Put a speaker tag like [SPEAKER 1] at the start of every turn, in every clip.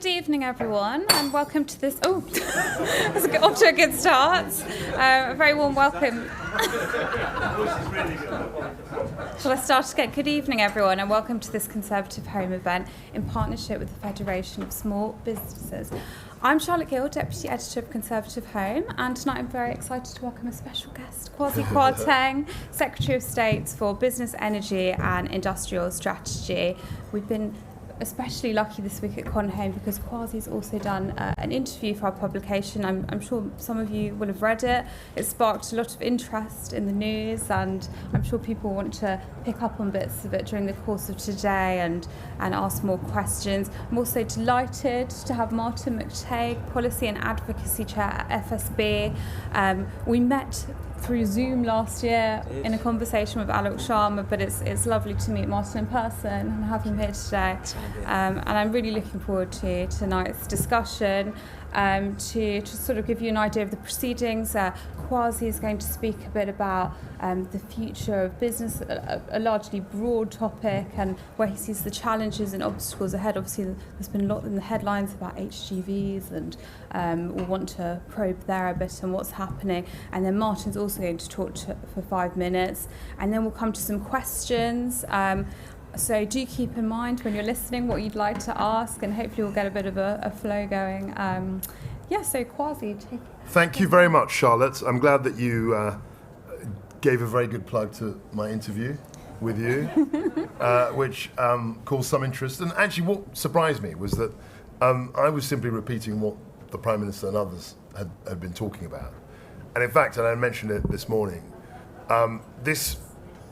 [SPEAKER 1] Good evening, everyone, and welcome to this. Oh, let's get off to a good start. A very warm welcome. Shall I start again? Good evening, everyone, and welcome to this Conservative Home event in partnership with the Federation of Small Businesses. I'm Charlotte Gill, Deputy Editor of Conservative Home, and tonight I'm very excited to welcome a special guest, Kwasi Kwarteng, Secretary of State for Business, Energy and Industrial Strategy. We've been especially lucky this week at ConHome because Kwasi's also done an interview for our publication. I'm sure some of you will have read it. It sparked a lot of interest in the news, and I'm sure people want to pick up on bits of it during the course of today and ask more questions. I'm also delighted to have Martin McTague, Policy and Advocacy Chair at FSB. We met through Zoom last year in a conversation with Alok Sharma, but it's lovely to meet Martin in person and have him here today. And I'm really looking forward to tonight's discussion. To sort of give you an idea of the proceedings, Kwasi is going to speak a bit about the future of business, a largely broad topic, and where he sees the challenges and obstacles ahead. Obviously, there's been a lot in the headlines about HGVs, and we'll want to probe there a bit and what's happening. And then Martin's also going to talk for 5 minutes, and then we'll come to some questions. So do keep in mind when you're listening what you'd like to ask, and hopefully we'll get a bit of a flow going. So Kwasi, take it.
[SPEAKER 2] Thank you very much, Charlotte. I'm glad that you gave a very good plug to my interview with you, which caused some interest. And actually what surprised me was that I was simply repeating what the Prime Minister and others had been talking about. And in fact, and I mentioned it this morning, this,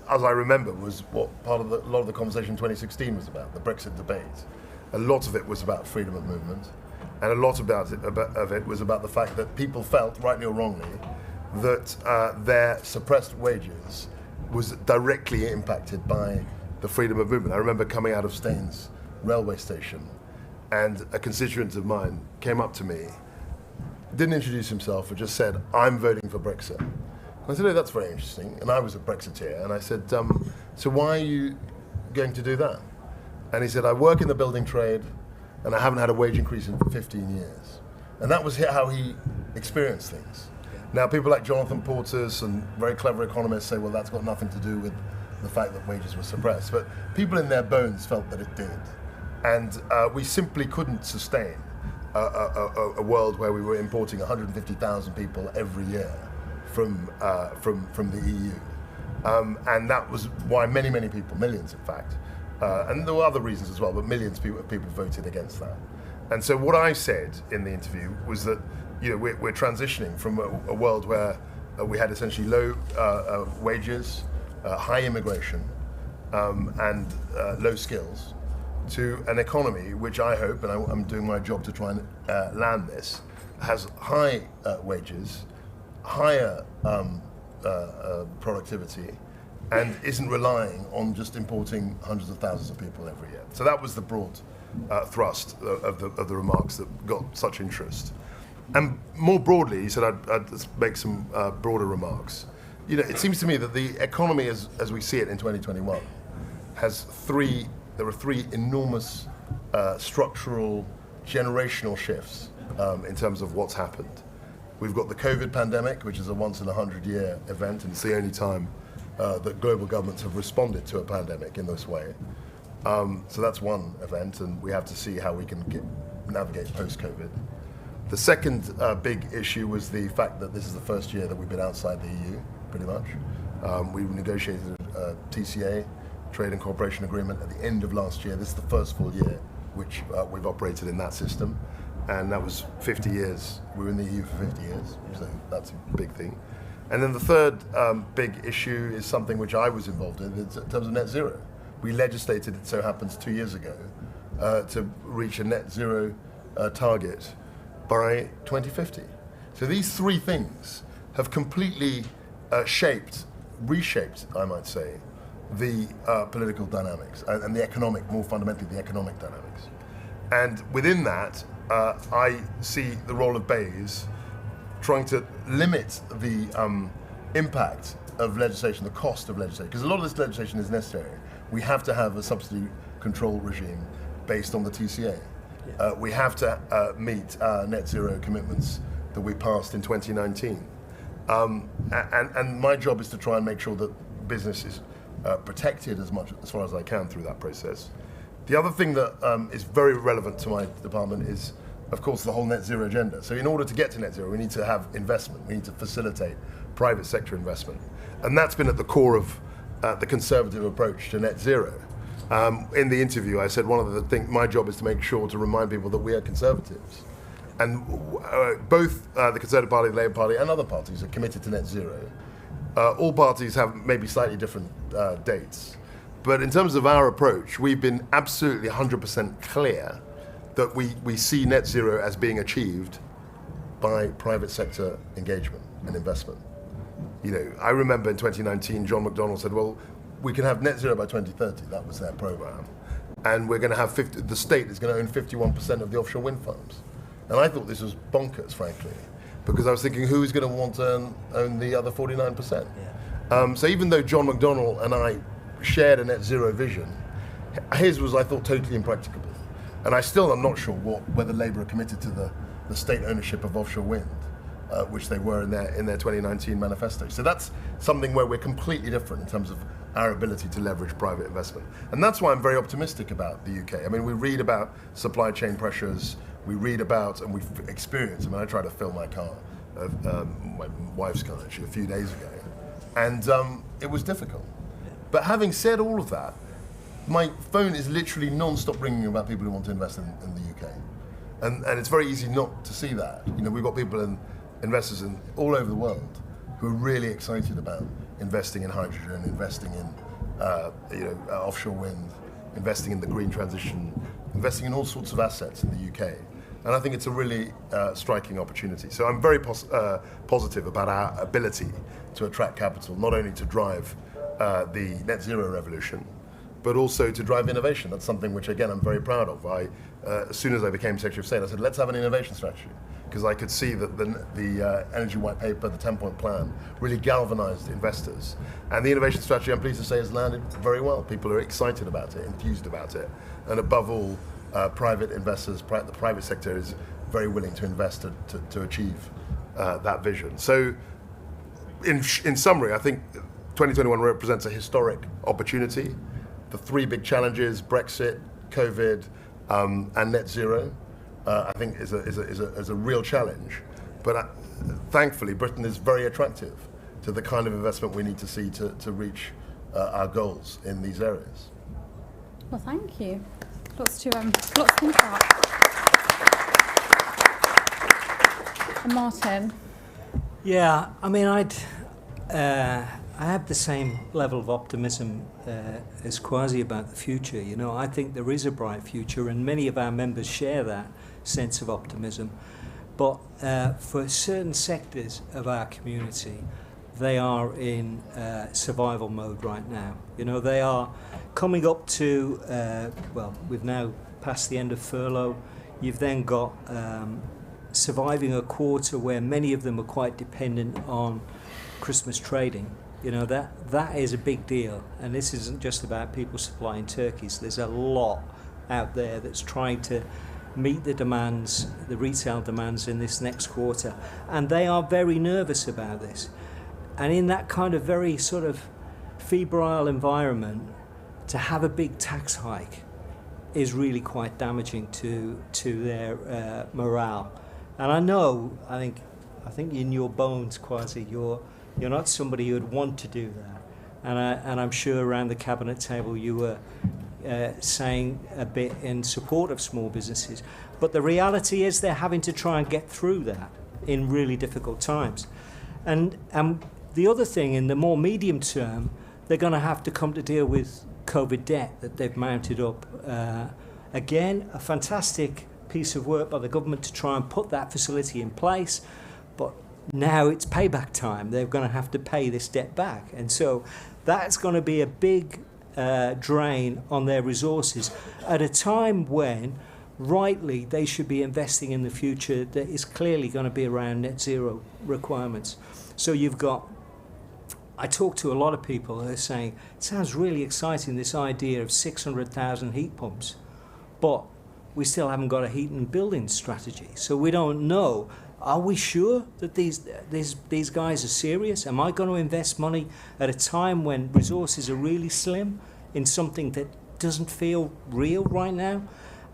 [SPEAKER 2] as I remember, was what a lot of the conversation in 2016 was about, the Brexit debate. A lot of it was about freedom of movement, and a lot of it was about the fact that people felt, rightly or wrongly, that their suppressed wages was directly impacted by the freedom of movement. I remember coming out of Staines railway station, and a constituent of mine came up to me, didn't introduce himself, but just said, "I'm voting for Brexit." I said, "Oh, that's very interesting." And I was a Brexiteer, and I said, "So why are you going to do that?" And he said, "I work in the building trade, and I haven't had a wage increase in 15 years." And that was how he experienced things. Now, people like Jonathan Portes and very clever economists say, well, that's got nothing to do with the fact that wages were suppressed. But people in their bones felt that it did. And we simply couldn't sustain a world where we were importing 150,000 people every year from the EU, and that was why many people, millions in fact, and there were other reasons as well, but millions of people voted against that. And so what I said in the interview was that we're transitioning from a world where we had essentially low wages, high immigration, and low skills, to an economy which I hope, and I'm doing my job to try and land this, has high wages, higher productivity, and isn't relying on just importing hundreds of thousands of people every year. So that was the broad thrust of the remarks that got such interest. And more broadly, he said I'd make some broader remarks. It seems to me that the economy as we see it in 2021 there are three enormous structural, generational shifts in terms of what's happened. We've got the COVID pandemic, which is a once-in-a-100-year event, and it's the only time that global governments have responded to a pandemic in this way. So that's one event, and we have to see how we can navigate post-COVID. The second big issue was the fact that this is the first year that we've been outside the EU, pretty much. We negotiated a TCA, Trade and Cooperation Agreement, at the end of last year. This is the first full year which we've operated in that system. And that was 50 years. We were in the EU for 50 years, so that's a big thing. And then the third big issue is something which I was involved in terms of net zero. We legislated, it so happens, 2 years ago, to reach a net zero target by 2050. So these three things have completely reshaped, I might say, the political dynamics and the economic, more fundamentally, the economic dynamics. And within that, I see the role of BEIS trying to limit the impact of legislation, the cost of legislation, because a lot of this legislation is necessary. We have to have a subsidy control regime based on the TCA. We have to meet our net zero commitments that we passed in 2019. And my job is to try and make sure that business is protected as far as I can through that process. The other thing that is very relevant to my department is, of course, the whole net zero agenda. So in order to get to net zero, we need to have investment. We need to facilitate private sector investment. And that's been at the core of the Conservative approach to net zero. In the interview, I said one of the things, my job is to make sure to remind people that we are Conservatives. And both the Conservative Party, the Labour Party, and other parties are committed to net zero. All parties have maybe slightly different dates. But in terms of our approach, we've been absolutely 100% clear that we see net zero as being achieved by private sector engagement and investment. You know, I remember in 2019, John McDonnell said, well, we can have net zero by 2030. That was their program. And we're going to have the state is going to own 51% of the offshore wind farms. And I thought this was bonkers, frankly, because I was thinking, who's going to want to own the other 49%? Yeah. So even though John McDonnell and I shared a net zero vision, his was, I thought, totally impracticable. And I still am not sure whether Labour are committed to the state ownership of offshore wind, which they were in their 2019 manifesto. So that's something where we're completely different in terms of our ability to leverage private investment. And that's why I'm very optimistic about the UK. I mean, we read about supply chain pressures, we read about, and we've experienced, I mean, I tried to fill my car, my wife's car actually, a few days ago, and it was difficult. But having said all of that, my phone is literally non-stop ringing about people who want to invest in the UK. And it's very easy not to see that. You know, we've got people investors all over the world who are really excited about investing in hydrogen, investing in offshore wind, investing in the green transition, investing in all sorts of assets in the UK. And I think it's a really striking opportunity. So I'm very positive about our ability to attract capital, not only to drive the net zero revolution, but also to drive innovation. That's something which, again, I'm very proud of. As soon as I became Secretary of State, I said, let's have an innovation strategy, because I could see that the Energy White Paper, the 10-point plan, really galvanized investors. And the innovation strategy, I'm pleased to say, has landed very well. People are excited about it, enthused about it. And above all, private investors, the private sector is very willing to invest to achieve that vision. So in summary, I think 2021 represents a historic opportunity. The three big challenges, Brexit, COVID, and net zero, I think is a real challenge. But thankfully, Britain is very attractive to the kind of investment we need to see to reach our goals in these areas.
[SPEAKER 1] Well, thank you. Lots to think about. And Martin?
[SPEAKER 3] Yeah, I mean, I have the same level of optimism as Kwasi about the future. You know, I think there is a bright future, and many of our members share that sense of optimism. But for certain sectors of our community, they are in survival mode right now. You know, they are coming up to, we've now passed the end of furlough. You've then got surviving a quarter where many of them are quite dependent on Christmas trading. You know, that is a big deal. And this isn't just about people supplying turkeys. There's a lot out there that's trying to meet the demands, the retail demands in this next quarter. And they are very nervous about this. And in that kind of very sort of febrile environment, to have a big tax hike is really quite damaging to their morale. And I think in your bones, Kwasi, you're not somebody who would want to do that. And I'm sure around the cabinet table you were saying a bit in support of small businesses. But the reality is they're having to try and get through that in really difficult times. And the other thing, in the more medium term, they're going to have to come to deal with COVID debt that they've mounted up. Again, a fantastic piece of work by the government to try and put that facility in place. But now it's payback time. They're going to have to pay this debt back. And so that's going to be a big drain on their resources at a time when, rightly, they should be investing in the future that is clearly going to be around net zero requirements. So I talk to a lot of people who are saying, it sounds really exciting, this idea of 600,000 heat pumps. But we still haven't got a heat and building strategy. So we don't know. Are we sure that these guys are serious? Am I going to invest money at a time when resources are really slim in something that doesn't feel real right now?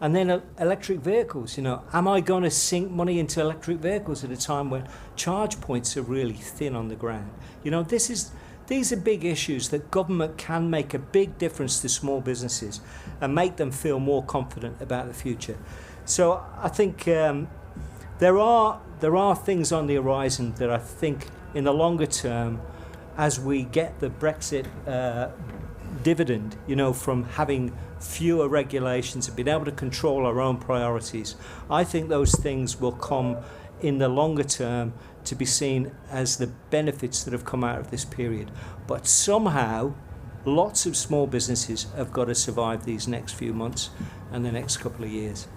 [SPEAKER 3] And then electric vehicles, am I going to sink money into electric vehicles at a time when charge points are really thin on the ground? These are big issues that government can make a big difference to small businesses and make them feel more confident about the future. So I think there are things on the horizon that I think in the longer term, as we get the Brexit dividend, from having fewer regulations and being able to control our own priorities, I think those things will come in the longer term to be seen as the benefits that have come out of this period. But somehow, lots of small businesses have got to survive these next few months and the next couple of years.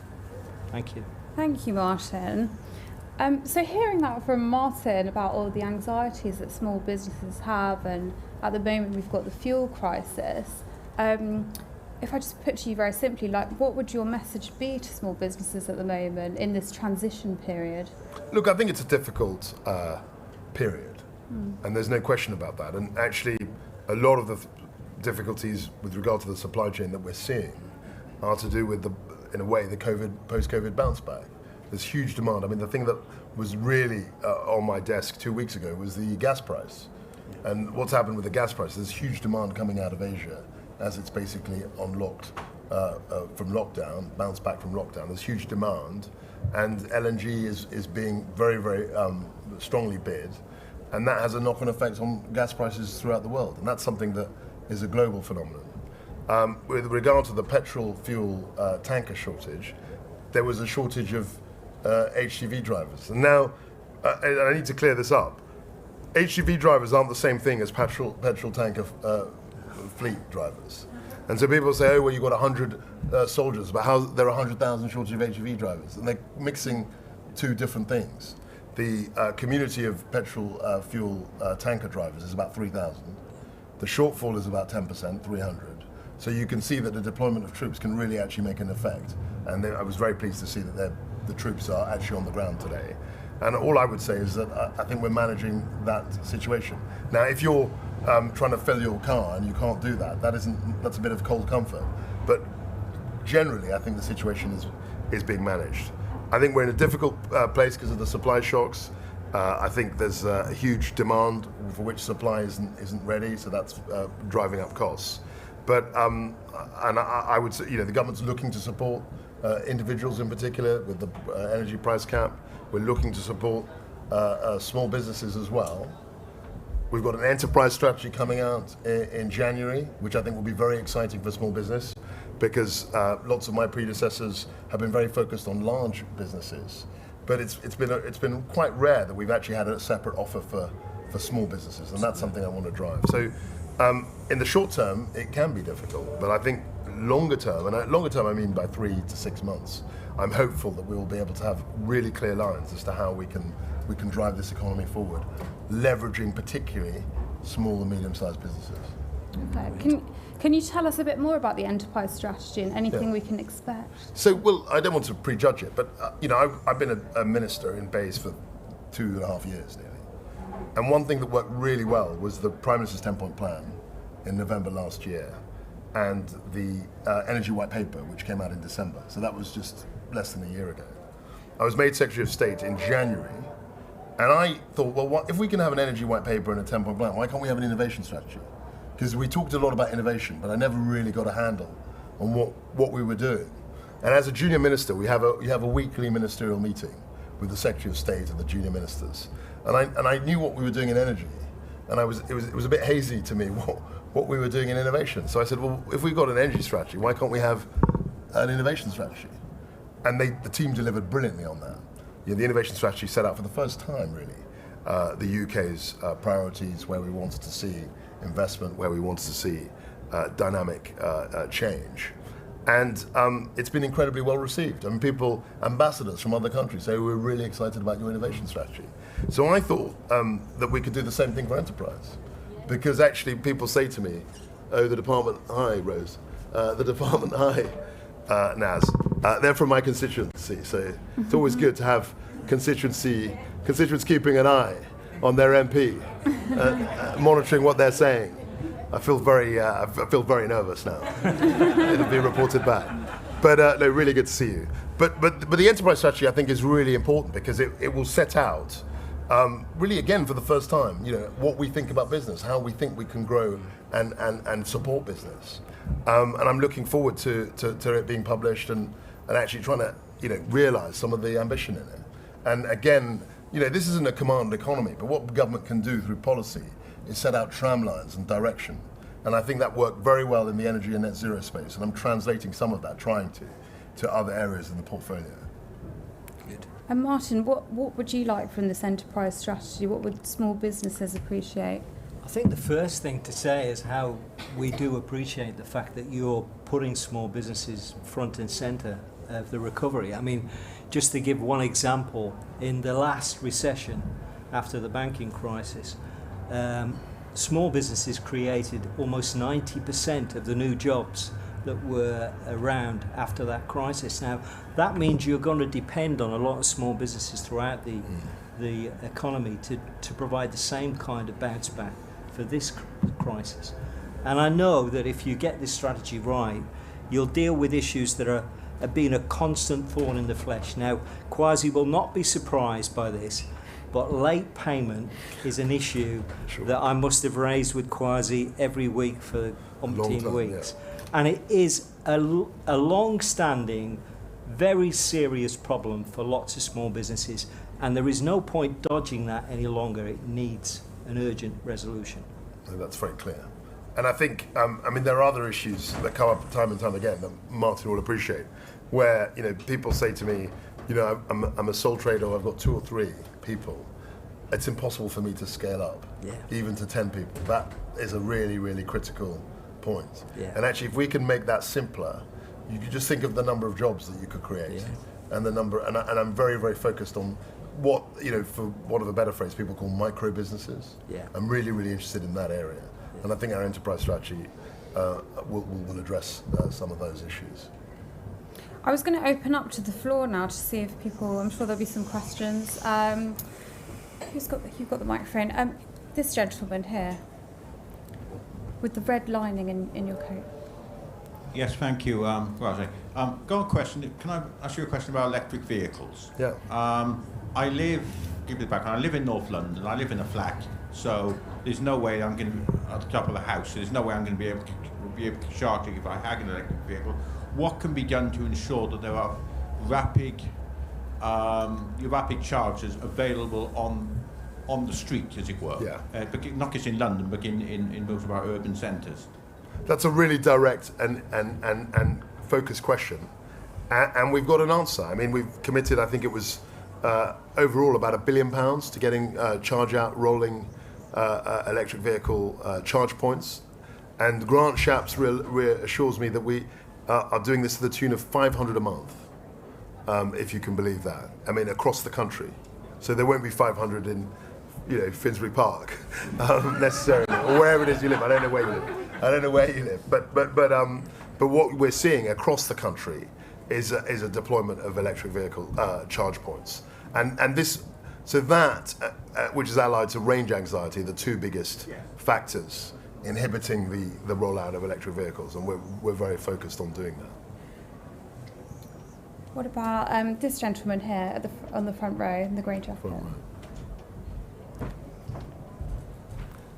[SPEAKER 3] Thank you.
[SPEAKER 1] Thank you, Martin. So hearing that from Martin about all the anxieties that small businesses have, and at the moment we've got the fuel crisis, if I just put to you very simply, what would your message be to small businesses at the moment in this transition period?
[SPEAKER 2] Look, I think it's a difficult period, and there's no question about that. And actually, a lot of the difficulties with regard to the supply chain that we're seeing are to do with in a way, the post-COVID bounce back. There's huge demand. I mean, the thing that was really on my desk 2 weeks ago was the gas price. And what's happened with the gas price, there's huge demand coming out of Asia as it's basically unlocked from lockdown, bounced back from lockdown. There's huge demand, and LNG is being very, very strongly bid, and that has a knock-on effect on gas prices throughout the world, and that's something that is a global phenomenon. With regard to the petrol fuel tanker shortage, there was a shortage of HGV drivers. And now, and I need to clear this up, HGV drivers aren't the same thing as petrol tanker fleet drivers. And so people say, oh, well, you've got 100 soldiers, but how there are 100,000 shortage of HGV drivers? And they're mixing two different things. The community of petrol fuel tanker drivers is about 3,000. The shortfall is about 10%, 300. So you can see that the deployment of troops can really actually make an effect. And I was very pleased to see that the troops are actually on the ground today. And all I would say is that I think we're managing that situation. Now, if you're trying to fill your car and you can't do that, that's a bit of cold comfort. But generally, I think the situation is being managed. I think we're in a difficult place because of the supply shocks. I think there's a huge demand for which supply isn't ready, so that's driving up costs. But and I would say, the government's looking to support individuals in particular with the energy price cap. We're looking to support small businesses as well. We've got an enterprise strategy coming out in January, which I think will be very exciting for small business, because lots of my predecessors have been very focused on large businesses. But it's been quite rare that we've actually had a separate offer for small businesses, and that's something I want to drive. So in the short term, it can be difficult, but I think longer term, and longer term I mean by 3 to 6 months, I'm hopeful that we will be able to have really clear lines as to how we can drive this economy forward, leveraging particularly small and medium-sized businesses.
[SPEAKER 1] Okay. Can you tell us a bit more about the enterprise strategy and anything we can expect?
[SPEAKER 2] So, well, I don't want to prejudge it, but I've been a minister in Bays for 2.5 years nearly. And one thing that worked really well was the Prime Minister's 10-point plan in November last year, and the Energy White Paper, which came out in December. So that was just less than a year ago. I was made Secretary of State in January, and I thought, well, if we can have an Energy White Paper and a 10-point plan, why can't we have an innovation strategy? Because we talked a lot about innovation, but I never really got a handle on what we were doing. And as a junior minister, you have a weekly ministerial meeting with the Secretary of State and the junior ministers. And I knew what we were doing in energy, and it was a bit hazy to me what we were doing in innovation. So I said, well, if we've got an energy strategy, why can't we have an innovation strategy? And the team delivered brilliantly on that. The innovation strategy set out for the first time, really, the UK's priorities, where we wanted to see investment, where we wanted to see dynamic change. And it's been incredibly well received. I mean, ambassadors from other countries say, we're really excited about your innovation strategy. So I thought that we could do the same thing for enterprise. Because actually people say to me, oh, the department, hi, Rose, the department, hi, Naz. They're from my constituency, so it's always good to have constituents keeping an eye on their MP, monitoring what they're saying. I feel very nervous now. It'll be reported back. But no, really good to see you. But the enterprise strategy, I think, is really important because it will set out, really again for the first time, what we think about business, how we think we can grow and support business. And I'm looking forward to it being published and actually trying to realise some of the ambition in it. And again, this isn't a command economy, but what government can do through policy is set out tramlines and direction. And I think that worked very well in the energy and net zero space. And I'm translating some of that, trying to other areas in the portfolio.
[SPEAKER 3] Good.
[SPEAKER 1] And Martin, what would you like from this enterprise strategy? What would small businesses appreciate?
[SPEAKER 3] I think the first thing to say is how we do appreciate the fact that you're putting small businesses front and centre of the recovery. I mean, just to give one example, in the last recession after the banking crisis, small businesses created almost 90% of the new jobs that were around after that crisis. Now, that means you're going to depend on a lot of small businesses throughout the economy to provide the same kind of bounce back for this crisis. And I know that if you get this strategy right, you'll deal with issues that are being a constant thorn in the flesh. Now, Kwasi will not be surprised by this, but late payment is an issue that I must have raised with Kwasi every week for umpteen weeks. Yeah. And it is a long-standing, very serious problem for lots of small businesses, and there is no point dodging that any longer. It needs an urgent resolution.
[SPEAKER 2] That's very clear. And I think, there are other issues that come up time and time again that Martin will appreciate, where, people say to me, I'm a sole trader, or I've got 2 or 3 people. It's impossible for me to scale up, even to 10 people. That is a really, really critical point. Yeah. And actually, if we can make that simpler, you could just think of the number of jobs that you could create, and the number. And I'm very, very focused on what, for want of a better phrase, people call micro businesses. Yeah. I'm really, really interested in that area, and I think our enterprise strategy will address some of those issues.
[SPEAKER 1] I was going to open up to the floor now to see if people. I'm sure there'll be some questions. You've got the microphone. This gentleman here, with the red lining in your coat.
[SPEAKER 4] Yes, thank you, Kwasi. Got a question. Can I ask you a question about electric vehicles?
[SPEAKER 2] Yeah.
[SPEAKER 4] I live in North London. I live in a flat, so there's no way I'm going to be at the top of the house. There's no way I'm going to be able to charge it if I had an electric vehicle. What can be done to ensure that there are rapid chargers available on the street, as it were? Yeah. Not just in London, but in most of our urban centres.
[SPEAKER 2] That's a really direct and focused question, and we've got an answer. I mean, we've committed, I think it was overall about £1 billion to getting charge out rolling electric vehicle charge points, and Grant Shapps reassures me that we are doing this to the tune of 500 a month, if you can believe that. I mean, across the country. So there won't be 500 in, Finsbury Park necessarily, or wherever it is you live. I don't know where you live. But what we're seeing across the country is a deployment of electric vehicle charge points, and this, so that which is allied to range anxiety, the 2 biggest factors inhibiting the rollout of electric vehicles, and we're very focused on doing that.
[SPEAKER 1] What about this gentleman here on the front row in the grey jacket?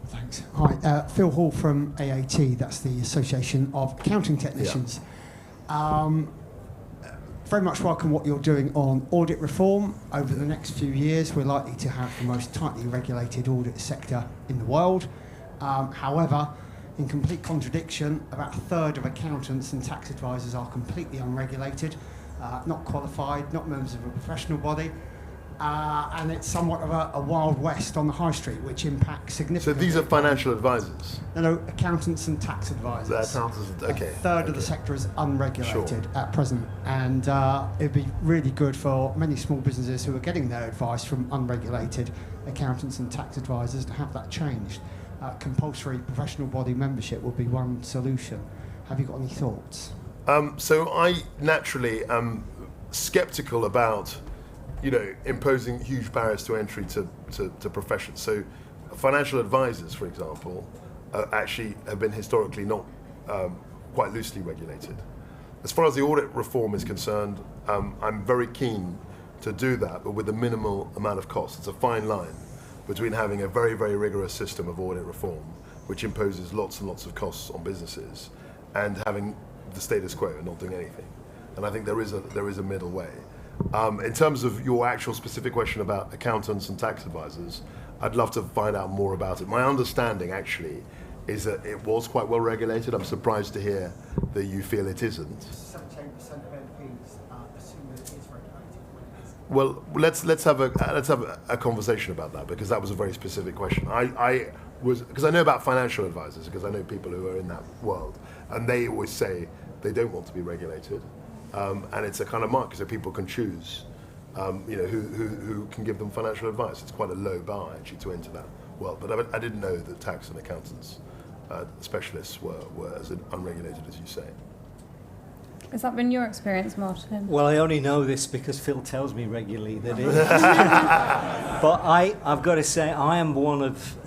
[SPEAKER 5] Thanks. Hi, Phil Hall from AAT, that's the Association of Accounting Technicians. Very much welcome what you're doing on audit reform. Over the next few years, we're likely to have the most tightly regulated audit sector in the world. However, in complete contradiction, about a third of accountants and tax advisors are completely unregulated, not qualified, not members of a professional body, and it's somewhat of a Wild West on the high street, which impacts significantly.
[SPEAKER 2] So these are financial advisors?
[SPEAKER 5] No, accountants and tax advisors.
[SPEAKER 2] Okay.
[SPEAKER 5] A third of the sector is unregulated at present, and it'd be really good for many small businesses who are getting their advice from unregulated accountants and tax advisors to have that changed. Compulsory professional body membership would be one solution. Have you got any thoughts?
[SPEAKER 2] So I naturally am skeptical about, imposing huge barriers to entry to professions. So financial advisors, for example, actually have been historically not quite loosely regulated. As far as the audit reform is concerned, I'm very keen to do that, but with a minimal amount of cost. It's a fine line between having a very, very rigorous system of audit reform, which imposes lots and lots of costs on businesses, and having the status quo and not doing anything. And I think there is a middle way. In terms of your actual specific question about accountants and tax advisors, I'd love to find out more about it. My understanding actually is that it was quite well regulated. I'm surprised to hear that you feel it isn't.
[SPEAKER 5] 78% of MPs assume that it is regulated when it isn't.
[SPEAKER 2] Well, let's have a conversation about that, because that was a very specific question. Because I know about financial advisors, because I know people who are in that world, and they always say they don't want to be regulated, and it's a kind of market, so people can choose, who can give them financial advice. It's quite a low bar actually to enter that world. But I didn't know that tax and accountants specialists were as unregulated as you say.
[SPEAKER 1] Has that been your experience, Martin?
[SPEAKER 3] Well, I only know this because Phil tells me regularly that it is. But I've got to say, I am one of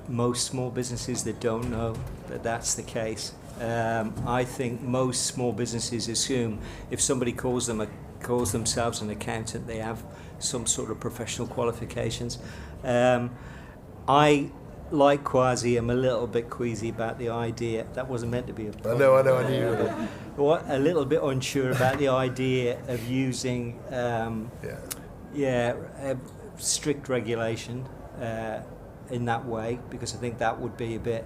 [SPEAKER 3] most small businesses that don't know that that's the case. I think most small businesses assume if somebody calls themselves an accountant, they have some sort of professional qualifications. I, like Kwasi, am a little bit queasy about the idea. That wasn't meant to be a
[SPEAKER 2] I know, I knew you were.
[SPEAKER 3] A little bit unsure about the idea of using strict regulation in that way, because I think that would be a bit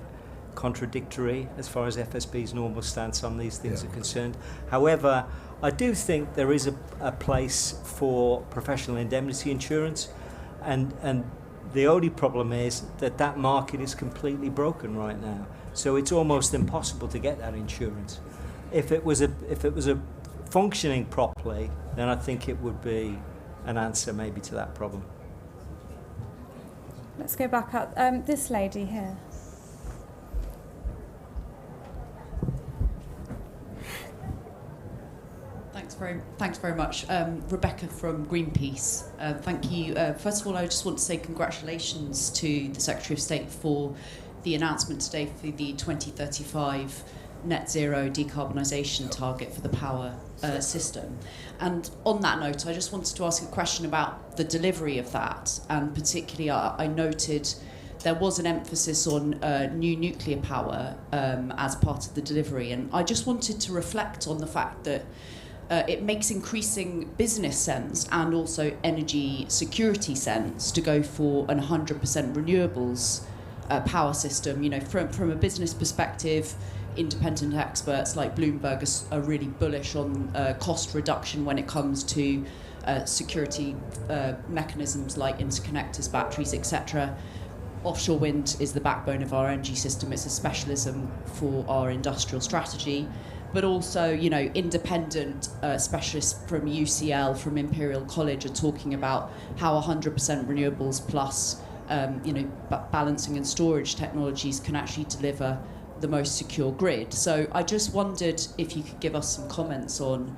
[SPEAKER 3] contradictory as far as FSB's normal stance on these things are concerned. However, I do think there is a place for professional indemnity insurance, and the only problem is that market is completely broken right now. So it's almost impossible to get that insurance. If it was a functioning properly, then I think it would be an answer maybe to that problem.
[SPEAKER 1] Let's go back up. This lady here.
[SPEAKER 6] Thanks very much. Rebecca from Greenpeace. Thank you. First of all, I just want to say congratulations to the Secretary of State for the announcement today for the 2035 net zero decarbonisation target for the power system. And on that note, I just wanted to ask a question about the delivery of that. And particularly, I noted there was an emphasis on new nuclear power as part of the delivery. And I just wanted to reflect on the fact that it makes increasing business sense and also energy security sense to go for an 100% renewables power system. You know, from a business perspective, independent experts like Bloomberg are really bullish on cost reduction when it comes to security mechanisms like interconnectors, batteries, etc. Offshore wind is the backbone of our energy system. It's a specialism for our industrial strategy. But also, you know, independent specialists from UCL, from Imperial College, are talking about how 100% renewables plus, balancing and storage technologies can actually deliver the most secure grid. So I just wondered if you could give us some comments on,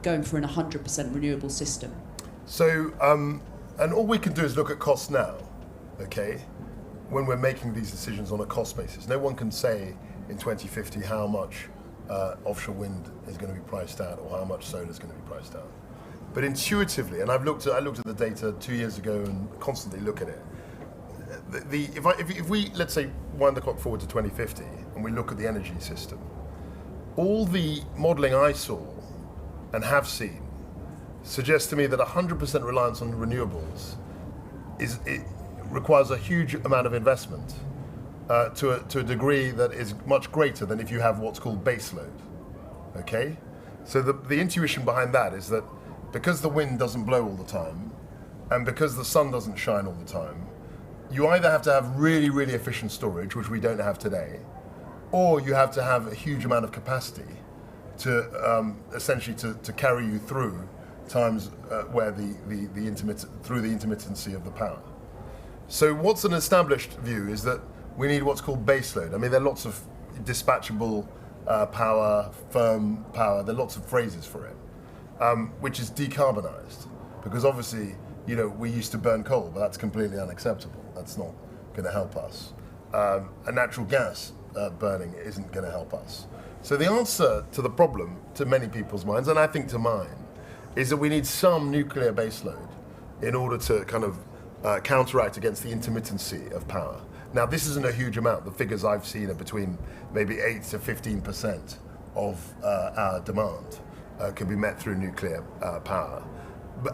[SPEAKER 6] going for an 100% renewable system.
[SPEAKER 2] So, and all we can do is look at costs now, okay? When we're making these decisions on a cost basis, no one can say in 2050 how much offshore wind is going to be priced out or how much solar is going to be priced out. But intuitively, and I looked at the data 2 years ago and constantly look at it. If we let's say wind the clock forward to 2050 and we look at the energy system, all the modelling I saw and have seen suggests to me that 100% reliance on renewables requires a huge amount of investment. To a degree that is much greater than if you have what's called baseload. Okay? So the intuition behind that is that because the wind doesn't blow all the time, and because the sun doesn't shine all the time, you either have to have really, really efficient storage, which we don't have today, or you have to have a huge amount of capacity to essentially to carry you through times where the intermittency of the power. So what's an established view is that we need what's called baseload. I mean, there are lots of dispatchable power, firm power. There are lots of phrases for it, which is decarbonised. Because obviously, we used to burn coal, but that's completely unacceptable. That's not going to help us. And natural gas burning isn't going to help us. So the answer to the problem, to many people's minds, and I think to mine, is that we need some nuclear baseload in order to kind of counteract against the intermittency of power. Now, this isn't a huge amount. The figures I've seen are between maybe 8 to 15% of our demand can be met through nuclear power.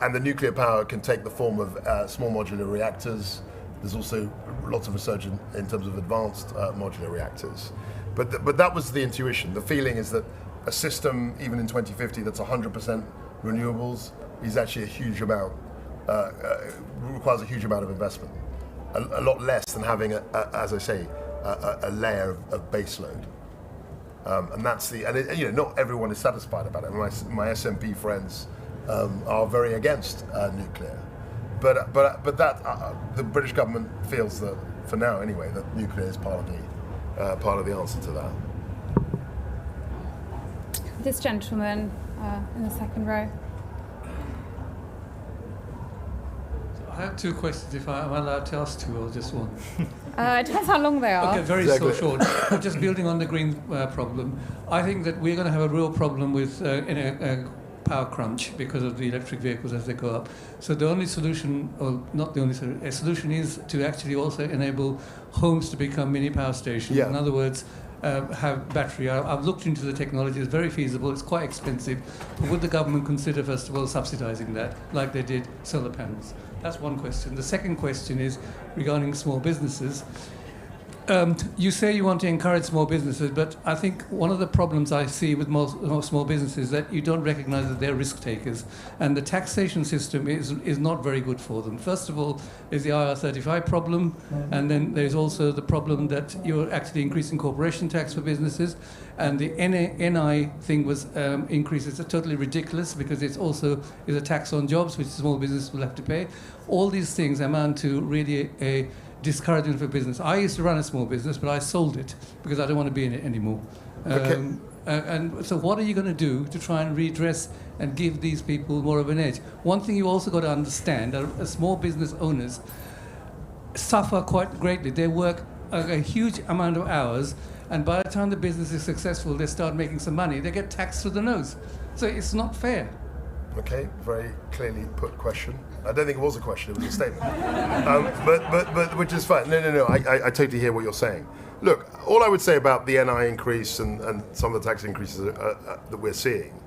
[SPEAKER 2] And the nuclear power can take the form of small modular reactors. There's also lots of research in terms of advanced modular reactors. But that was the intuition. The feeling is that a system, even in 2050, that's 100% renewables is actually a huge amount, requires a huge amount of investment. A lot less than having, as I say, a layer of baseload. And that's not everyone is satisfied about it. My SNP friends are very against nuclear. But that the British government feels that, for now anyway, that nuclear is part of the answer to that.
[SPEAKER 1] This gentleman in the second row.
[SPEAKER 7] I have two questions, if I'm allowed to ask two or just one.
[SPEAKER 1] It depends how long they are.
[SPEAKER 7] Okay, very
[SPEAKER 2] Exactly.
[SPEAKER 7] short. Just building on the green problem, I think that we're going to have a real problem with in a power crunch because of the electric vehicles as they go up. So the only solution, or not the only solution, a solution is to actually also enable homes to become mini power stations.
[SPEAKER 2] Yeah.
[SPEAKER 7] In other words, have battery. I've looked into the technology. It's very feasible. It's quite expensive. But would the government consider, first of all, subsidising that, like they did solar panels? That's one question. The second question is regarding small businesses. You say you want to encourage small businesses, but I think one of the problems I see with most small businesses is that you don't recognise that they're risk takers, and the taxation system is not very good for them. First of all, there's the IR35 problem, and then there's also the problem that you're actually increasing corporation tax for businesses, and the NI thing was increased. It's totally ridiculous because it's also is a tax on jobs, which small businesses will have to pay. All these things amount to really a discouraging for business. I used to run a small business, but I sold it because I don't want to be in it anymore.
[SPEAKER 2] Okay.
[SPEAKER 7] And so what are you going to do to try and redress and give these people more of an edge? One thing you also got to understand, small business owners suffer quite greatly. They work a huge amount of hours, and by the time the business is successful, they start making some money. They get taxed through the nose. So it's not fair.
[SPEAKER 2] Okay, very clearly put question. I don't think it was a question, it was a statement. But which is fine. No, I totally hear what you're saying. Look, all I would say about the NI increase and some of the tax increases that we're seeing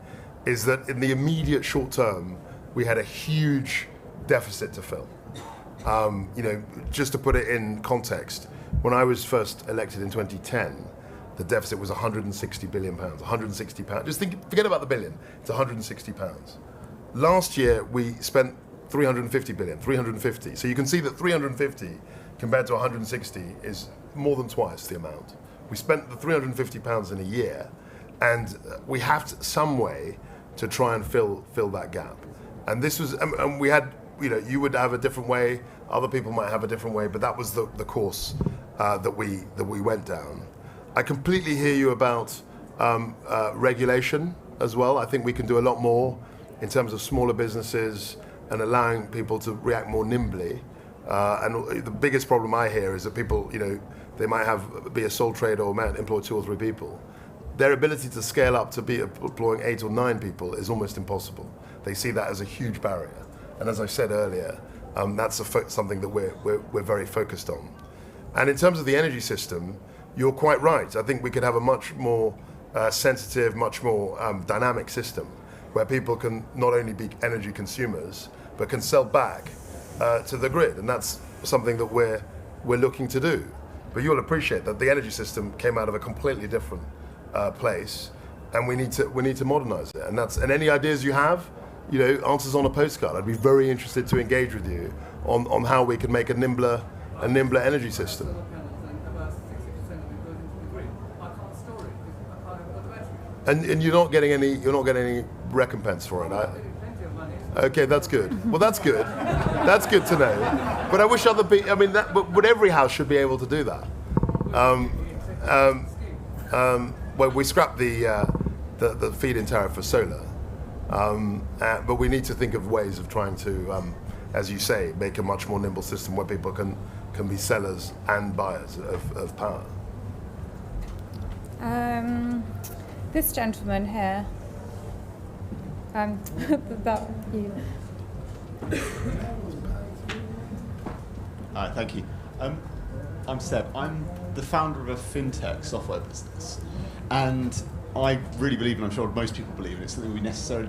[SPEAKER 2] is that in the immediate short term, we had a huge deficit to fill. Just to put it in context, when I was first elected in 2010, the deficit was £160 billion, £160. Just forget about the billion, it's £160. Last year, we spent 350 billion, 350. So you can see that 350 compared to 160 is more than twice the amount. We spent the £350 in a year, and we have some way to try and fill that gap. And this was, and we had, you would have a different way, other people might have a different way, but that was the course that we went down. I completely hear you about regulation as well. I think we can do a lot more in terms of smaller businesses and allowing people to react more nimbly. And the biggest problem I hear is that people, they might be a sole trader or might employ 2 or 3 people. Their ability to scale up to be employing 8 or 9 people is almost impossible. They see that as a huge barrier. And as I said earlier, that's something that we're very focused on. And in terms of the energy system, you're quite right. I think we could have a much more sensitive, much more dynamic system where people can not only be energy consumers, but can sell back to the grid. And that's something that we're looking to do. But you'll appreciate that the energy system came out of a completely different place, and we need to modernize it. And any ideas you have, answers on a postcard. I'd be very interested to engage with you on how we can make a nimbler energy system. And you're not getting any recompense for it. Okay, that's good. Well, that's good. That's good to know. But I wish other people. But every house should be able to do that. well, we scrapped the feed-in tariff for solar, but we need to think of ways of trying to, as you say, make a much more nimble system where people can be sellers and buyers of power.
[SPEAKER 1] This gentleman here. That you.
[SPEAKER 8] Hi, thank you. I'm Seb. I'm the founder of a Fintech software business, and I really believe, and I'm sure most people believe, and it's something we don't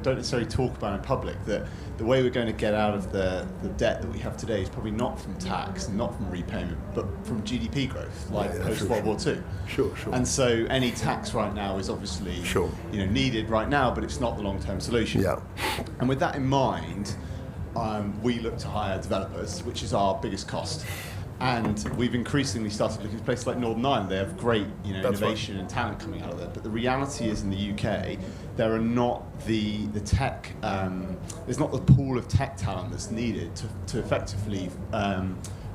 [SPEAKER 8] necessarily talk about in public, that the way we're going to get out of the debt that we have today is probably not from tax and not from repayment, but from GDP growth, like post-World War II.
[SPEAKER 2] Sure.
[SPEAKER 8] And so any tax right now is obviously needed right now, but it's not the long-term solution.
[SPEAKER 2] Yeah.
[SPEAKER 8] And with that in mind, we look to hire developers, which is our biggest cost. And we've increasingly started looking at places like Northern Ireland. They have great, innovation and talent coming out of there. But the reality is, in the UK, there are not the tech. There's not the pool of tech talent that's needed to effectively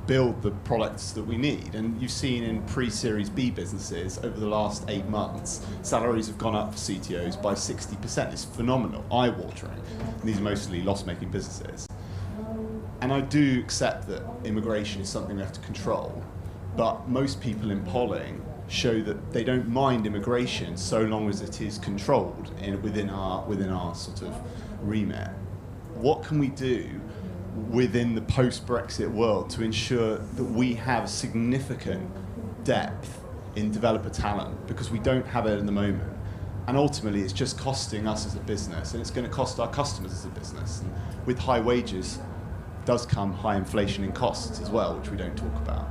[SPEAKER 8] build the products that we need. And you've seen in pre-Series B businesses over the last 8 months, salaries have gone up for CTOs by 60%. It's phenomenal, eye-watering. And these are mostly loss-making businesses. And I do accept that immigration is something we have to control, but most people in polling show that they don't mind immigration so long as it is controlled within our sort of remit. What can we do within the post-Brexit world to ensure that we have significant depth in developer talent, because we don't have it at the moment? And ultimately, it's just costing us as a business, and it's going to cost our customers as a business. And with high wages does come high inflation in costs as well, which we don't talk about.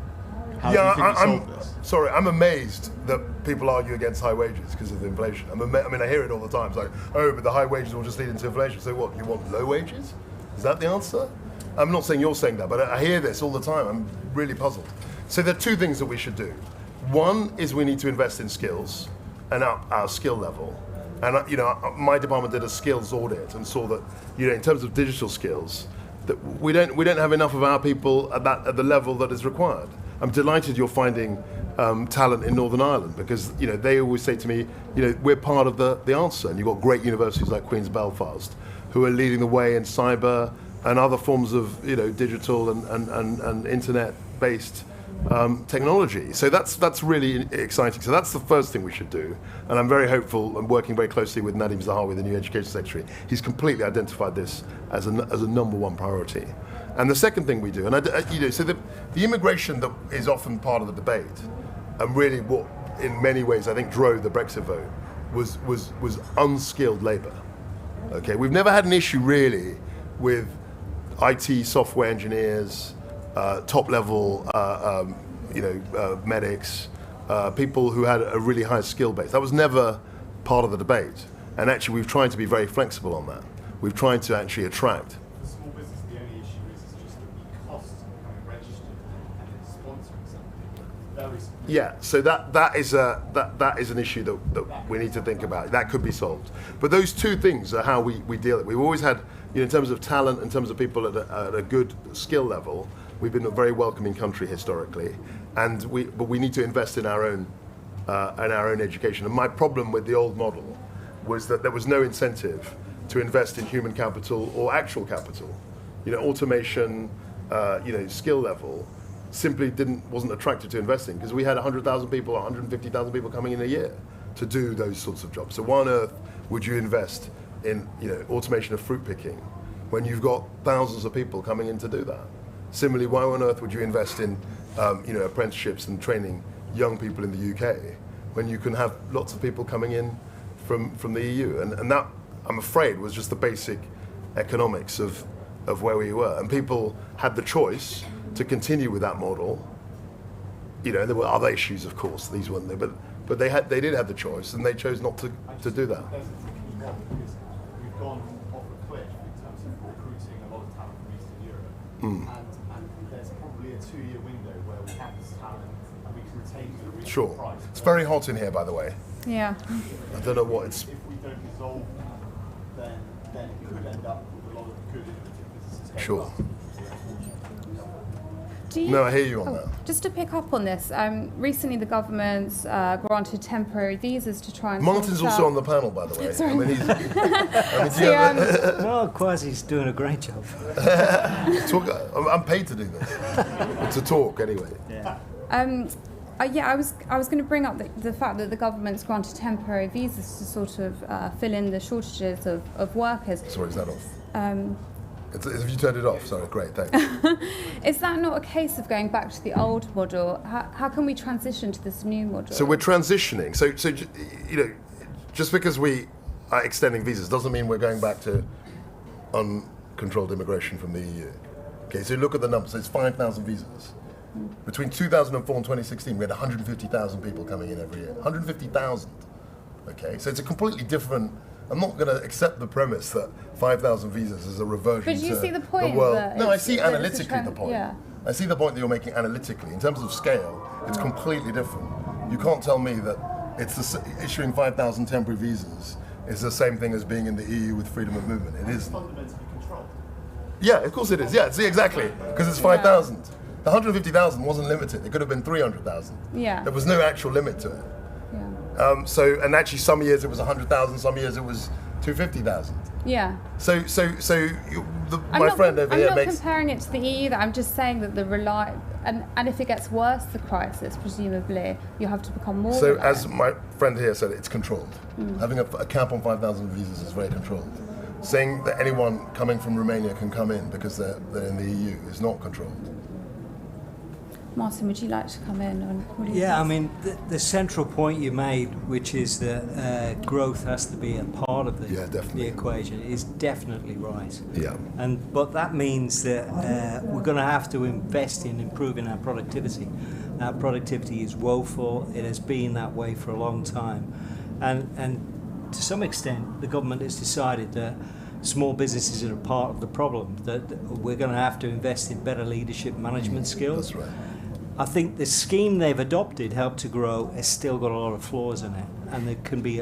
[SPEAKER 8] How do you think we solve this?
[SPEAKER 2] Sorry, I'm amazed that people argue against high wages because of inflation. I mean, I hear it all the time. It's like, oh, but the high wages will just lead into inflation. So what, you want low wages? Is that the answer? I'm not saying you're saying that, but I hear this all the time. I'm really puzzled. So there are two things that we should do. One is we need to invest in skills and up our skill level. And my department did a skills audit and saw that, in terms of digital skills, that we don't have enough of our people at the level that is required. I'm delighted you're finding talent in Northern Ireland, because they always say to me, we're part of the answer. And you've got great universities like Queen's Belfast who are leading the way in cyber and other forms of digital and internet-based technology. So that's really exciting. So that's the first thing we should do. And I'm very hopeful. I'm working very closely with Nadim Zahawi, the new Education Secretary. He's completely identified this as a number one priority. And the second thing we do, so the immigration that is often part of the debate, and really what in many ways I think drove the Brexit vote, was unskilled labour. Okay, we've never had an issue really with IT software engineers, top-level, medics, people who had a really high skill base. That was never part of the debate. And actually, we've tried to be very flexible on that. We've tried to actually attract.
[SPEAKER 9] For small business, the only issue is just the cost of becoming registered and then sponsoring something. Very small.
[SPEAKER 2] Yeah, so that is an issue that we need to think about. That could be solved. But those two things are how we deal with it. We've always had, in terms of talent, in terms of people at a good skill level, we've been a very welcoming country historically, but we need to invest in our own education. And my problem with the old model was that there was no incentive to invest in human capital or actual capital. Automation, skill level simply wasn't attractive to investing, because we had 100,000 people, 150,000 people coming in a year to do those sorts of jobs. So why on earth would you invest in automation of fruit picking when you've got thousands of people coming in to do that? Similarly, why on earth would you invest in apprenticeships and training young people in the UK when you can have lots of people coming in from the EU? And that, I'm afraid, was just the basic economics of where we were. And people had the choice to continue with that model. There were other issues, of course, these weren't there, but they did have the choice, and they chose not to do that.
[SPEAKER 9] There's a tricky one, because we've gone off a cliff in terms of recruiting a lot of talent from Eastern Europe. And there's probably a 2-year window where we have this talent and we can retain it at a reasonable price.
[SPEAKER 2] It's very hot in here, by the way.
[SPEAKER 1] Yeah.
[SPEAKER 2] I don't know what it's.
[SPEAKER 9] If we don't resolve that, then it could end up with a lot of good innovative businesses.
[SPEAKER 2] Sure. No, I hear you on that.
[SPEAKER 1] Just to pick up on this, recently the government's granted temporary visas to try and...
[SPEAKER 2] Martin's also on the panel, by the way.
[SPEAKER 1] Sorry.
[SPEAKER 2] I mean, he's,
[SPEAKER 3] No, Kwasi's doing a great job.
[SPEAKER 2] I'm paid to do this. To talk, anyway.
[SPEAKER 3] Yeah.
[SPEAKER 1] I was going to bring up the fact that the government's granted temporary visas to sort of fill in the shortages of workers.
[SPEAKER 2] Sorry, is that off? Have you turned it off? Sorry, great, thanks.
[SPEAKER 1] Is that not a case of going back to the old model? How can we transition to this new model?
[SPEAKER 2] So we're transitioning. So just because we are extending visas doesn't mean we're going back to uncontrolled immigration from the EU. Okay, so look at the numbers. It's 5,000 visas. Between 2004 and 2016, we had 150,000 people coming in every year. 150,000. Okay, so it's a completely different. I'm not going to accept the premise that 5,000 visas is a reversion
[SPEAKER 1] but do you
[SPEAKER 2] to
[SPEAKER 1] see the point?
[SPEAKER 2] The world.
[SPEAKER 1] That
[SPEAKER 2] no, I see analytically
[SPEAKER 1] trend,
[SPEAKER 2] the point.
[SPEAKER 1] Yeah.
[SPEAKER 2] I see the point that you're making analytically. In terms of scale, it's completely different. You can't tell me that issuing 5,000 temporary visas is the same thing as being in the EU with freedom of movement. It is.
[SPEAKER 9] Fundamentally controlled.
[SPEAKER 2] Yeah, of course it is. Yeah, see, exactly. Because it's 5,000. The 150,000 wasn't limited. It could have been 300,000.
[SPEAKER 1] Yeah.
[SPEAKER 2] There was no actual limit to it.
[SPEAKER 1] Yeah.
[SPEAKER 2] And actually some years it was 100,000, some years it was 250,000.
[SPEAKER 1] Yeah.
[SPEAKER 2] My friend over here
[SPEAKER 1] I'm not
[SPEAKER 2] makes...
[SPEAKER 1] comparing it to the EU. I'm just saying that and if it gets worse, the crisis, presumably, you have to become more.
[SPEAKER 2] So
[SPEAKER 1] reliant.
[SPEAKER 2] as my friend here said, it's controlled. Having a cap on 5,000 visas is very controlled. Saying that anyone coming from Romania can come in because they're in the EU is not controlled.
[SPEAKER 1] Martin, would you like to come in?
[SPEAKER 3] I mean, the central point you made, which is that growth has to be a part of the equation, is definitely right.
[SPEAKER 2] Yeah.
[SPEAKER 3] But that means that we're going to have to invest in improving our productivity. Our productivity is woeful. It has been that way for a long time. And to some extent, the government has decided that small businesses are a part of the problem, that we're going to have to invest in better leadership management skills.
[SPEAKER 2] That's right.
[SPEAKER 3] I think the scheme they've adopted, Help to Grow, has still got a lot of flaws in it, and it could be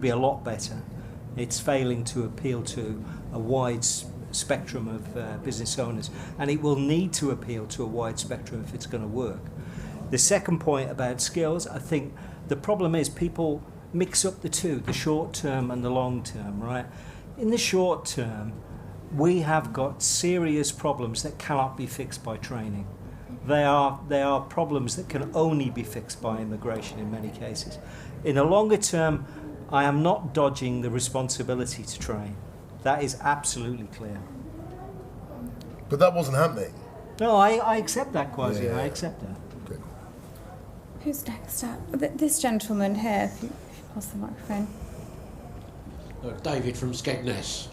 [SPEAKER 3] a lot better. It's failing to appeal to a wide spectrum of business owners, and it will need to appeal to a wide spectrum if it's going to work. The second point about skills, I think the problem is people mix up the two, the short term and the long term, right? In the short term, we have got serious problems that cannot be fixed by training. They are problems that can only be fixed by immigration in many cases. In the longer term, I am not dodging the responsibility to train. That is absolutely clear.
[SPEAKER 2] But that wasn't happening.
[SPEAKER 3] No, I accept that, Kwasi.
[SPEAKER 2] Yeah.
[SPEAKER 3] I accept that.
[SPEAKER 2] Okay.
[SPEAKER 1] Who's next up? This gentleman here, if you pass the microphone.
[SPEAKER 10] David from Skegness.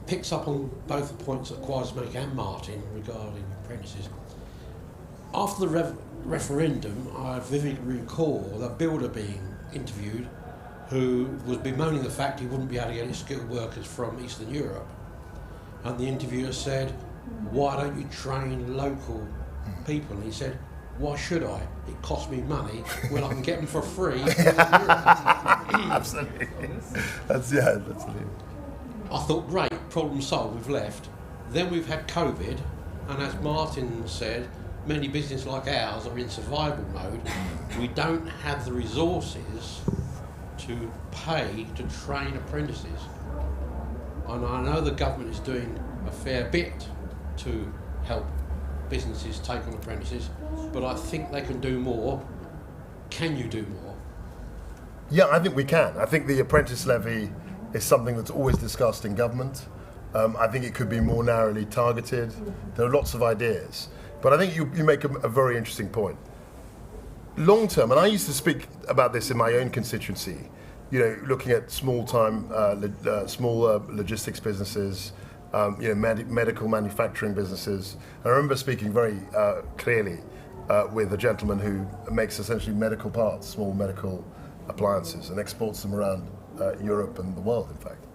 [SPEAKER 10] Picks up on both the points that Kwasi make and Martin regarding apprentices. After the referendum, I vividly recall the builder being interviewed who was bemoaning the fact he wouldn't be able to get his skilled workers from Eastern Europe. And the interviewer said, "Why don't you train local people?" And he said, "Why should I? It costs me money when I can get them for free."
[SPEAKER 2] Absolutely. That's it.
[SPEAKER 10] I thought, great, problem solved, we've left. Then we've had COVID, and as Martin said, many businesses like ours are in survival mode. We don't have the resources to pay to train apprentices. And I know the government is doing a fair bit to help businesses take on apprentices, but I think they can do more. Can you do more?
[SPEAKER 2] Yeah, I think we can. I think the apprentice levy is something that's always discussed in government. I think it could be more narrowly targeted. There are lots of ideas. But I think you make a very interesting point. Long term, and I used to speak about this in my own constituency, looking at small logistics businesses, medical manufacturing businesses. I remember speaking very clearly with a gentleman who makes essentially medical parts, small medical appliances, and exports them around Europe and the world, in fact.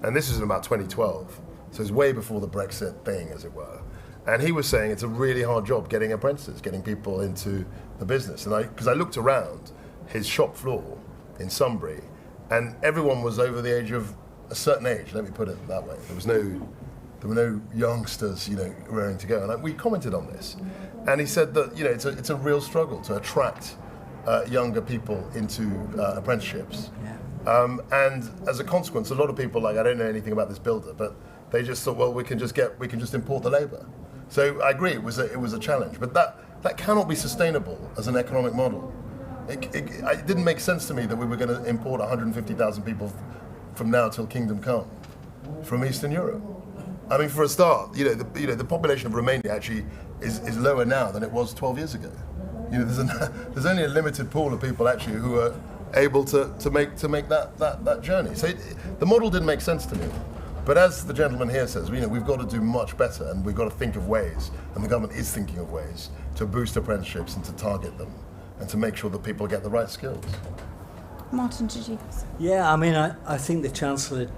[SPEAKER 2] And this was in about 2012, so it's way before the Brexit thing, as it were. And he was saying it's a really hard job getting apprentices, getting people into the business. And because I looked around his shop floor in Sunbury, and everyone was over the age of a certain age, let me put it that way. There was no there were no youngsters, raring to go. And we commented on this, and he said that it's a real struggle to attract younger people into apprenticeships.
[SPEAKER 3] Yeah.
[SPEAKER 2] And as a consequence, a lot of people I don't know anything about this builder, but they just thought, well, we can just import the labour. So I agree, it was a challenge, but that cannot be sustainable as an economic model. It didn't make sense to me that we were going to import 150,000 people from now till Kingdom Come from Eastern Europe. I mean, for a start, the population of Romania actually is lower now than it was 12 years ago. There's only a limited pool of people actually who are able to make that journey. So the model didn't make sense to me. But as the gentleman here says, we've got to do much better, and we've got to think of ways, and the government is thinking of ways to boost apprenticeships and to target them, and to make sure that people get the right skills.
[SPEAKER 1] Martin, did you?
[SPEAKER 3] Yeah, I mean, I think the Chancellor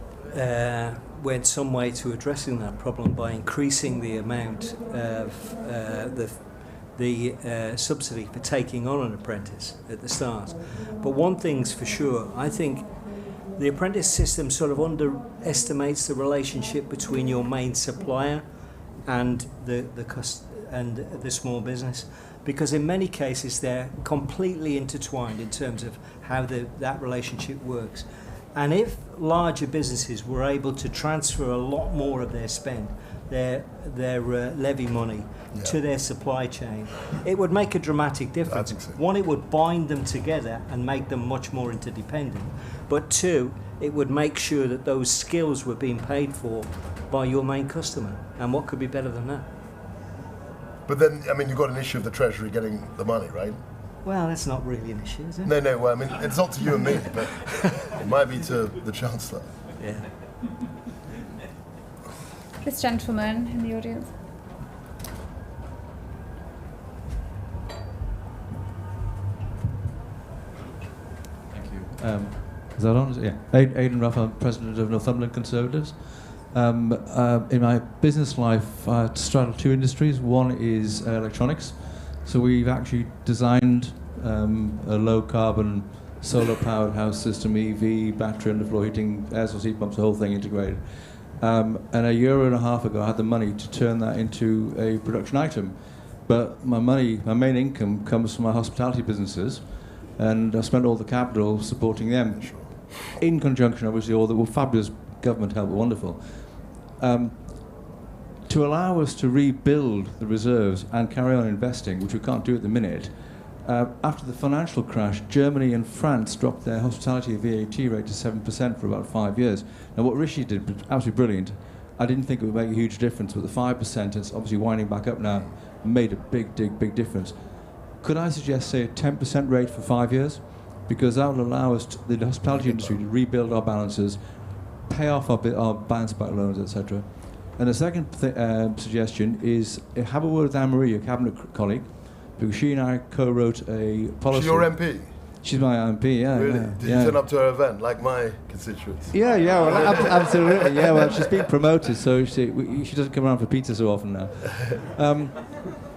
[SPEAKER 3] went some way to addressing that problem by increasing the amount of the subsidy for taking on an apprentice at the start. But one thing's for sure, I think the apprentice system sort of underestimates the relationship between your main supplier and the small business, because in many cases they're completely intertwined in terms of how that relationship works. And if larger businesses were able to transfer a lot more of their spend, their levy money, to their supply chain, it would make a dramatic difference.
[SPEAKER 2] I think so.
[SPEAKER 3] One, it would bind them together and make them much more interdependent. But two, it would make sure that those skills were being paid for by your main customer. And what could be better than that?
[SPEAKER 2] But then, I mean, you've got an issue of the Treasury getting the money, right?
[SPEAKER 3] Well, that's not really an issue, is it?
[SPEAKER 2] No, well, I mean, it's not to you and me, but it might be to the Chancellor.
[SPEAKER 3] Yeah.
[SPEAKER 1] This gentleman in the audience.
[SPEAKER 11] Thank you. Is that on? Yeah. Aidan Ruff, I'm president of Northumberland Conservatives. In my business life, I straddle two industries. One is electronics. So we've actually designed a low-carbon, solar-powered house system, EV, battery, underfloor heating, air source heat pumps, the whole thing integrated. And a year and a half ago, I had the money to turn that into a production item. But my main income comes from my hospitality businesses, and I spent all the capital supporting them.
[SPEAKER 2] Sure.
[SPEAKER 11] In conjunction, obviously, all the fabulous government help, wonderful. To allow us to rebuild the reserves and carry on investing, which we can't do at the minute, after the financial crash, Germany and France dropped their hospitality VAT rate to 7% for about 5 years. Now, what Rishi did was absolutely brilliant. I didn't think it would make a huge difference, but the 5%, it's obviously winding back up now, made a big difference. Could I suggest, say, a 10% rate for 5 years? Because that will allow us, the hospitality industry, to rebuild our balances, pay off our bounce-back loans, etc. And the second suggestion is have a word with Anne-Marie, your cabinet colleague, because she and I co-wrote a policy.
[SPEAKER 2] She's your MP?
[SPEAKER 11] She's my MP, yeah.
[SPEAKER 2] Really?
[SPEAKER 11] Yeah,
[SPEAKER 2] Did you turn up to her event, like my constituents?
[SPEAKER 11] Yeah, well, absolutely. Yeah, well, she's been promoted, so she doesn't come around for pizza so often now.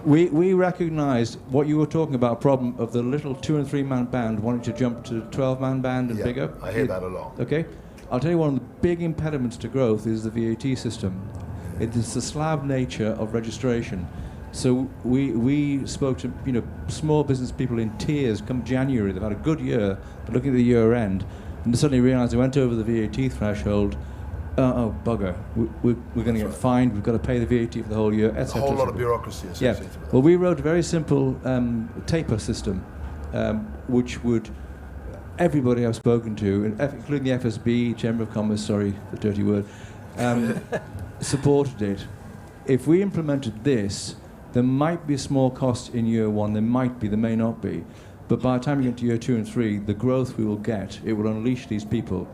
[SPEAKER 11] We recognised what you were talking about, a problem of the little 2- and 3-man band wanting to jump to 12-man band and bigger.
[SPEAKER 2] I hear that a lot.
[SPEAKER 11] Okay. I'll tell you one of the big impediments to growth is the VAT system. It is the slab nature of registration. So we spoke to small business people in tears come January. They've had a good year, but looking at the year end, and they suddenly realised they went over the VAT threshold. Oh bugger! We're going to get fined. We've got to pay the VAT for the whole year, etc.
[SPEAKER 2] A whole lot of bureaucracy associated with that.
[SPEAKER 11] Well, we wrote a very simple taper system, which would everybody I've spoken to, including the FSB, Chamber of Commerce, sorry, the dirty word, supported it. If we implemented this, there might be a small cost in year one, there may not be. But by the time you get to year 2 and 3, the growth we will get, it will unleash these people.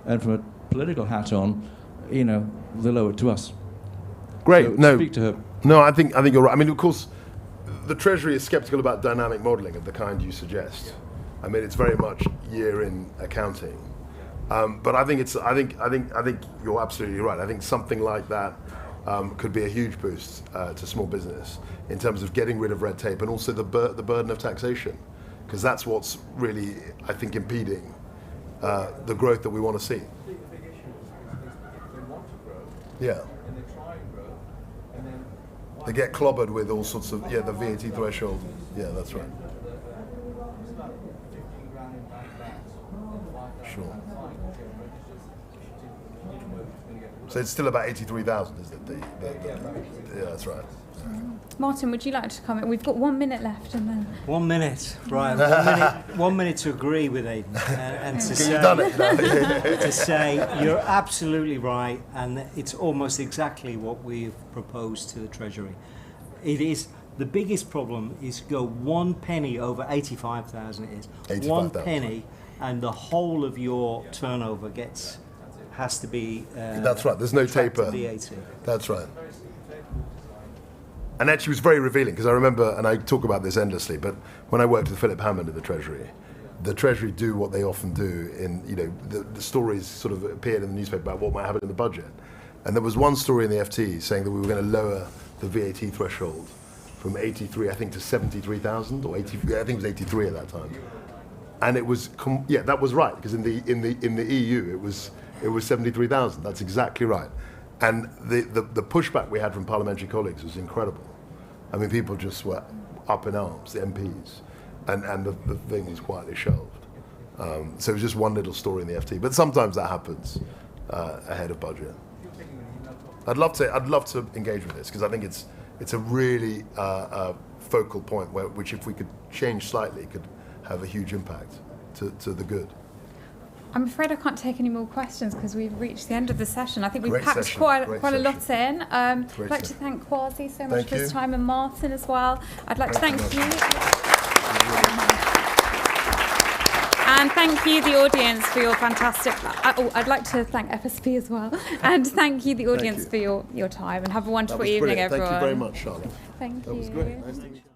[SPEAKER 11] And from a political hat on, they'll owe it to us.
[SPEAKER 2] Great.
[SPEAKER 11] So speak to her.
[SPEAKER 2] No, I think you're right. I mean, of course, the Treasury is sceptical about dynamic modelling of the kind you suggest. I mean, it's very much year-in accounting. But I think you're absolutely right. I think something like that could be a huge boost to small business in terms of getting rid of red tape and also the burden of taxation, because that's what's really, I think, impeding the growth that we want to see.
[SPEAKER 9] The big issue is they want to grow.
[SPEAKER 2] Yeah.
[SPEAKER 9] And they're trying
[SPEAKER 2] They get clobbered with all sorts of, the VAT threshold. Yeah, that's right. Sure. So it's still about 83,000, isn't it? Yeah, that's right.
[SPEAKER 1] Martin, would you like to comment? We've got 1 minute left, and then
[SPEAKER 3] 1 minute, right? 1 minute to agree with Aidan, and to say,
[SPEAKER 2] You've done it now.
[SPEAKER 3] to say you're absolutely right, and it's almost exactly what we've proposed to the Treasury. It is the biggest problem is go 1 penny over 85,000. It is 1 penny, and the whole of your turnover has to be.
[SPEAKER 2] That's right. There's no taper.
[SPEAKER 3] VAT.
[SPEAKER 2] That's right. And actually, it was very revealing because I remember, and I talk about this endlessly, but when I worked with Philip Hammond in the Treasury do what they often do in, the stories sort of appeared in the newspaper about what might happen in the budget. And there was one story in the FT saying that we were going to lower the VAT threshold from 83, I think, to 73,000 or 80. I think it was 83 at that time. And it was, that was right because in the EU it was 73,000. That's exactly right. And the pushback we had from parliamentary colleagues was incredible. I mean, people just were up in arms, the MPs, and the thing was quietly shelved. So it was just one little story in the FT. But sometimes that happens ahead of budget. I'd love to engage with this because I think it's a really focal point which, if we could change slightly, could have a huge impact to the good.
[SPEAKER 1] I'm afraid I can't take any more questions because we've reached the end of the session. I think we've
[SPEAKER 2] Great
[SPEAKER 1] packed
[SPEAKER 2] session.
[SPEAKER 1] quite
[SPEAKER 2] Great
[SPEAKER 1] a lot
[SPEAKER 2] session.
[SPEAKER 1] in. I'd
[SPEAKER 2] Great
[SPEAKER 1] like to
[SPEAKER 2] session.
[SPEAKER 1] thank Kwasi so much
[SPEAKER 2] Thank
[SPEAKER 1] for his
[SPEAKER 2] you.
[SPEAKER 1] time, and Martin as well. I'd like to thank you. And thank you, the audience, for your fantastic... I'd like to thank FSP as well. And thank you, the audience, for your time. And have a wonderful evening,
[SPEAKER 2] brilliant.
[SPEAKER 1] everyone.
[SPEAKER 2] Thank you very much, Charlotte.
[SPEAKER 1] Thank you.
[SPEAKER 2] That was great. Nice to meet you.